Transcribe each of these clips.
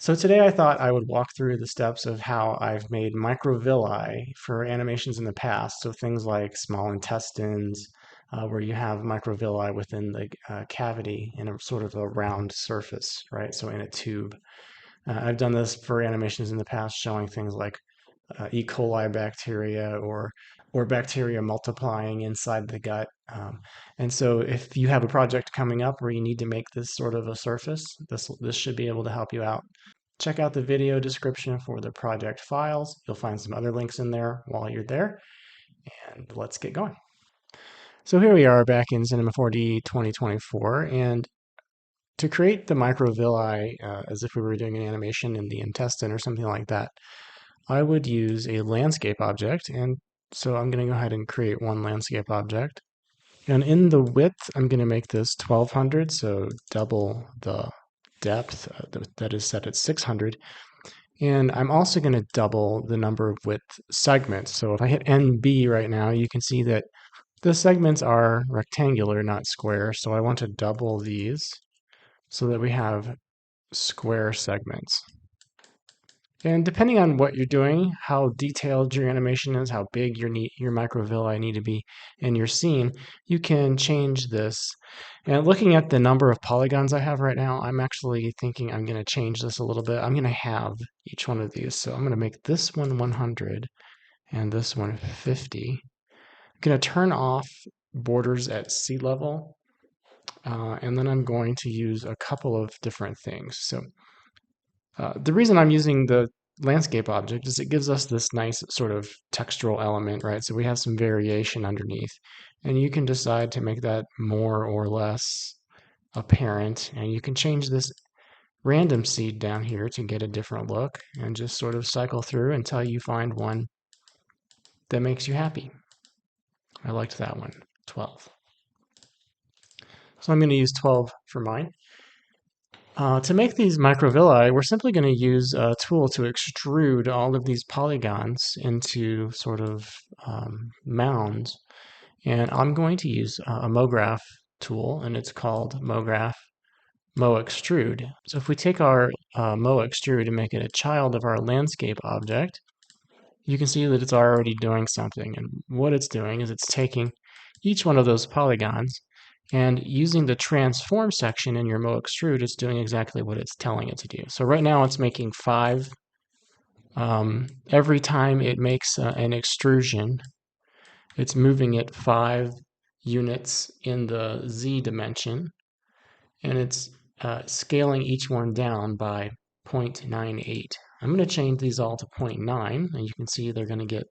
So today I thought I would walk through the steps of how I've made microvilli for animations in the past. So things like small intestines, where you have microvilli within the cavity in a sort of a round surface, right? So in a tube. I've done this for animations in the past showing things like E. coli bacteria or bacteria multiplying inside the gut. And so if you have a project coming up where you need to make this sort of a surface, this should be able to help you out. Check out the video description for the project files. You'll find some other links in there while you're there. And let's get going. So here we are back in Cinema 4D 2024. And to create the microvilli as if we were doing an animation in the intestine or something like that, I would use a landscape object. And so I'm going to go ahead and create one landscape object. And in the width, I'm going to make this 1200, so double the depth that is set at 600. And I'm also going to double the number of width segments. So if I hit NB right now, you can see that the segments are rectangular, not square. So I want to double these so that we have square segments. And depending on what you're doing, how detailed your animation is, how big your microvilli need to be in your scene, you can change this. And looking at the number of polygons I have right now, I'm actually thinking I'm going to change this a little bit. I'm going to have each one of these. So I'm going to make this one 100 and this one 50. I'm going to turn off borders at sea level. And then I'm going to use a couple of different things. So the reason I'm using the landscape object is it gives us this nice sort of textural element, right? So we have some variation underneath, and you can decide to make that more or less apparent, and you can change this random seed down here to get a different look and just sort of cycle through until you find one that makes you happy. I liked that one, 12. So I'm going to use 12 for mine. To make these microvilli, we're simply going to use a tool to extrude all of these polygons into sort of mounds. And I'm going to use a MoGraph tool, and it's called MoExtrude. So if we take our MoExtrude and make it a child of our landscape object, you can see that it's already doing something. And what it's doing is it's taking each one of those polygons and using the transform section in your MoExtrude, it's doing exactly what it's telling it to do. So right now it's making 5. Every time it makes an extrusion, it's moving it 5 units in the Z dimension, and it's scaling each one down by 0.98. I'm going to change these all to 0.9, and you can see they're going to get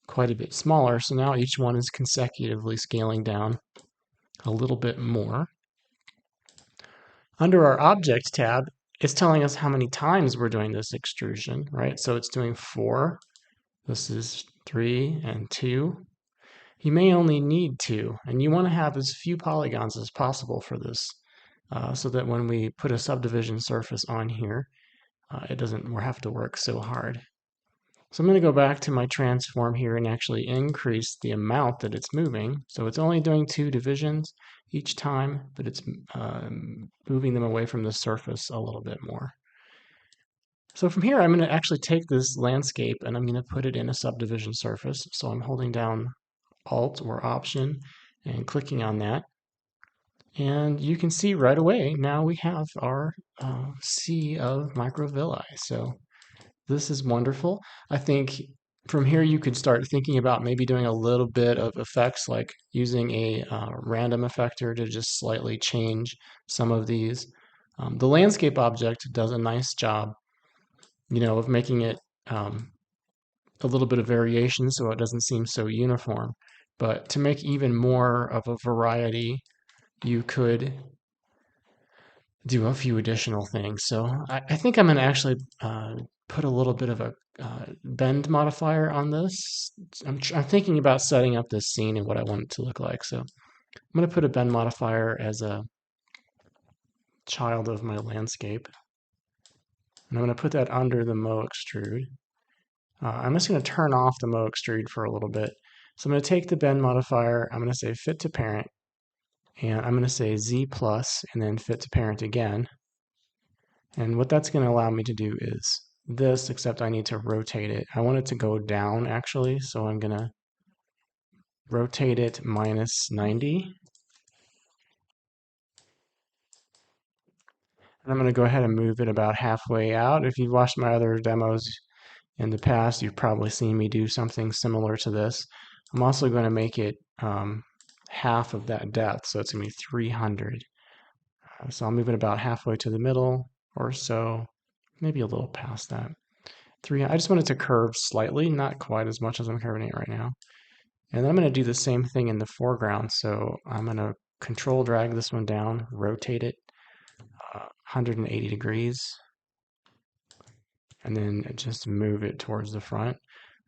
quite a bit smaller. So now each one is consecutively scaling down a little bit more. Under our Object tab, it's telling us how many times we're doing this extrusion, right? So it's doing 4. This is 3 and 2. You may only need 2, and you want to have as few polygons as possible for this, so that when we put a subdivision surface on here, it doesn't have to work so hard. So I'm going to go back to my transform here and actually increase the amount that it's moving. So it's only doing 2 divisions each time, but it's moving them away from the surface a little bit more. So from here, I'm going to actually take this landscape and I'm going to put it in a subdivision surface. So I'm holding down Alt or Option and clicking on that. And you can see right away, now we have our sea of microvilli. So this is wonderful. I think from here you could start thinking about maybe doing a little bit of effects, like using a random effector to just slightly change some of these. The landscape object does a nice job, of making it a little bit of variation so it doesn't seem so uniform. But to make even more of a variety, you could do a few additional things. So I think I'm going to actually put a little bit of a bend modifier on this. I'm thinking about setting up this scene and what I want it to look like. So I'm going to put a bend modifier as a child of my landscape. And I'm going to put that under the MoExtrude. I'm just going to turn off the MoExtrude for a little bit. So I'm going to take the bend modifier, I'm going to say fit to parent, and I'm going to say Z plus, and then fit to parent again. And what that's going to allow me to do is this, except I need to rotate it. I want it to go down actually, so I'm going to rotate it minus 90. And I'm going to go ahead and move it about halfway out. If you've watched my other demos in the past, you've probably seen me do something similar to this. I'm also going to make it half of that depth, so it's going to be 300. So I'll move it about halfway to the middle or so, maybe a little past that. I just want it to curve slightly, not quite as much as I'm curving it right now. And then I'm going to do the same thing in the foreground. So I'm going to control drag this one down, rotate it 180 degrees, and then just move it towards the front.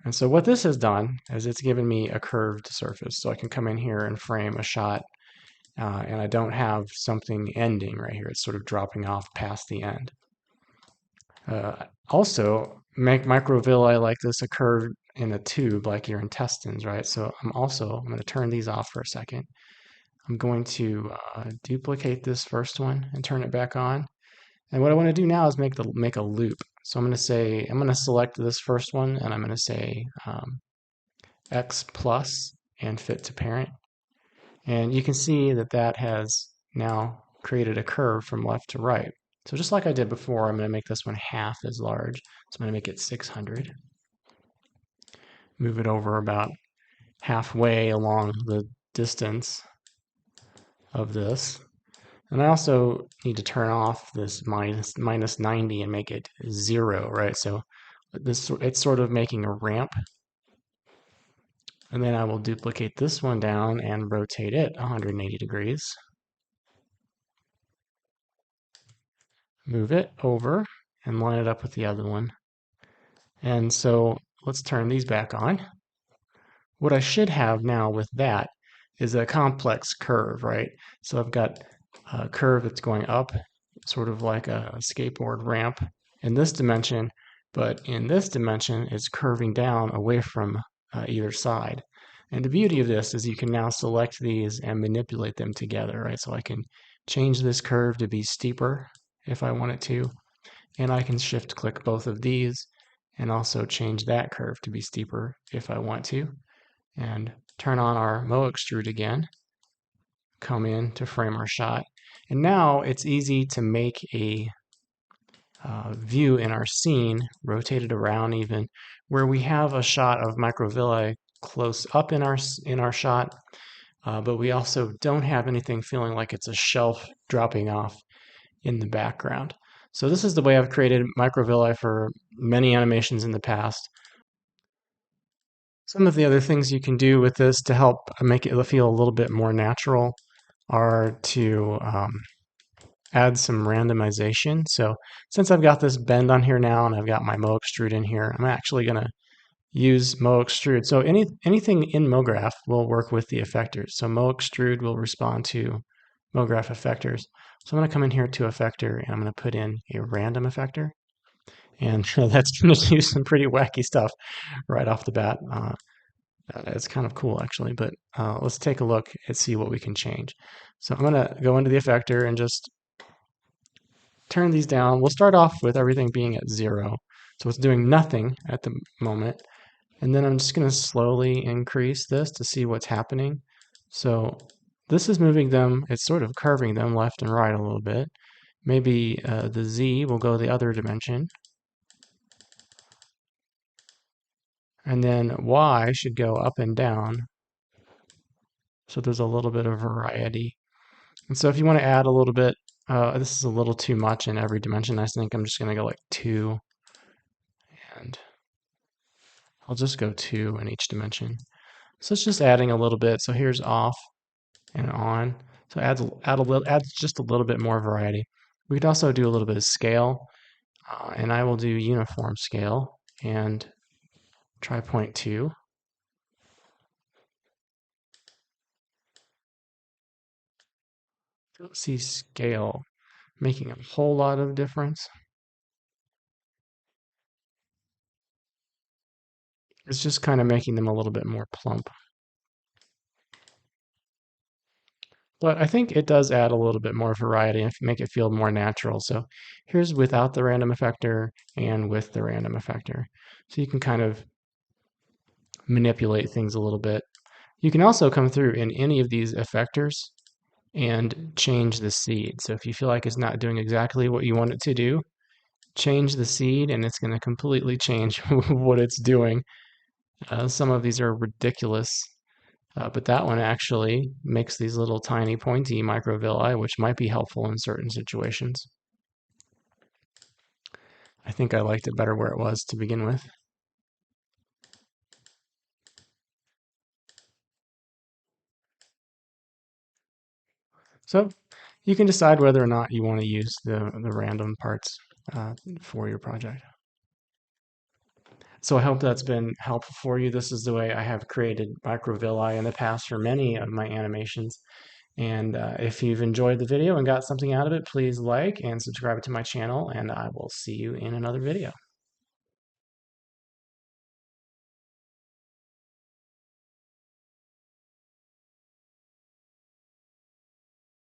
And so what this has done is it's given me a curved surface. So I can come in here and frame a shot, and I don't have something ending right here. It's sort of dropping off past the end. Also, make microvilli like this occur in a tube like your intestines, right? So I'm going to turn these off for a second. I'm going to duplicate this first one and turn it back on. And what I want to do now is make a loop. So I'm going to select this first one, and I'm going to say X plus and fit to parent. And you can see that that has now created a curve from left to right. So just like I did before, I'm going to make this one half as large. So I'm going to make it 600. Move it over about halfway along the distance of this. And I also need to turn off this minus 90 and make it 0, right? So it's sort of making a ramp. And then I will duplicate this one down and rotate it 180 degrees. Move it over and line it up with the other one. And so let's turn these back on. What I should have now with that is a complex curve, right? So I've got a curve that's going up, sort of like a skateboard ramp in this dimension, but in this dimension, it's curving down away from either side. And the beauty of this is you can now select these and manipulate them together, right? So I can change this curve to be steeper if I want it to, and I can shift click both of these and also change that curve to be steeper if I want to, and turn on our MoExtrude again, come in to frame our shot. And now it's easy to make a view in our scene, rotated around even, where we have a shot of microvilli close up in our shot, but we also don't have anything feeling like it's a shelf dropping off in the background. So this is the way I've created microvilli for many animations in the past. Some of the other things you can do with this to help make it feel a little bit more natural are to add some randomization. So since I've got this bend on here now and I've got my MoExtrude in here, I'm actually going to use MoExtrude. So anything in MoGraph will work with the effectors. So MoExtrude will respond to MoGraph Effectors. So I'm going to come in here to Effector and I'm going to put in a random effector. And that's going to do some pretty wacky stuff right off the bat. It's kind of cool actually, but let's take a look and see what we can change. So I'm going to go into the effector and just turn these down. We'll start off with everything being at 0. So it's doing nothing at the moment. And then I'm just going to slowly increase this to see what's happening. So this is moving them, it's sort of curving them left and right a little bit. Maybe the Z will go the other dimension. And then Y should go up and down. So there's a little bit of variety. And so if you want to add a little bit, this is a little too much in every dimension. I think I'm just going to go like 2. And I'll just go 2 in each dimension. So it's just adding a little bit. So here's off and on. So adds just a little bit more variety. We could also do a little bit of scale, and I will do uniform scale and try 0.2. Don't see scale making a whole lot of difference. It's just kind of making them a little bit more plump. But I think it does add a little bit more variety and make it feel more natural. So here's without the random effector and with the random effector. So you can kind of manipulate things a little bit. You can also come through in any of these effectors and change the seed. So if you feel like it's not doing exactly what you want it to do, change the seed and it's going to completely change what it's doing. Some of these are ridiculous, but that one actually makes these little tiny pointy microvilli, which might be helpful in certain situations. I think I liked it better where it was to begin with. So you can decide whether or not you want to use the random parts for your project. So I hope that's been helpful for you. This is the way I have created microvilli in the past for many of my animations. And if you've enjoyed the video and got something out of it, please like and subscribe to my channel, and I will see you in another video.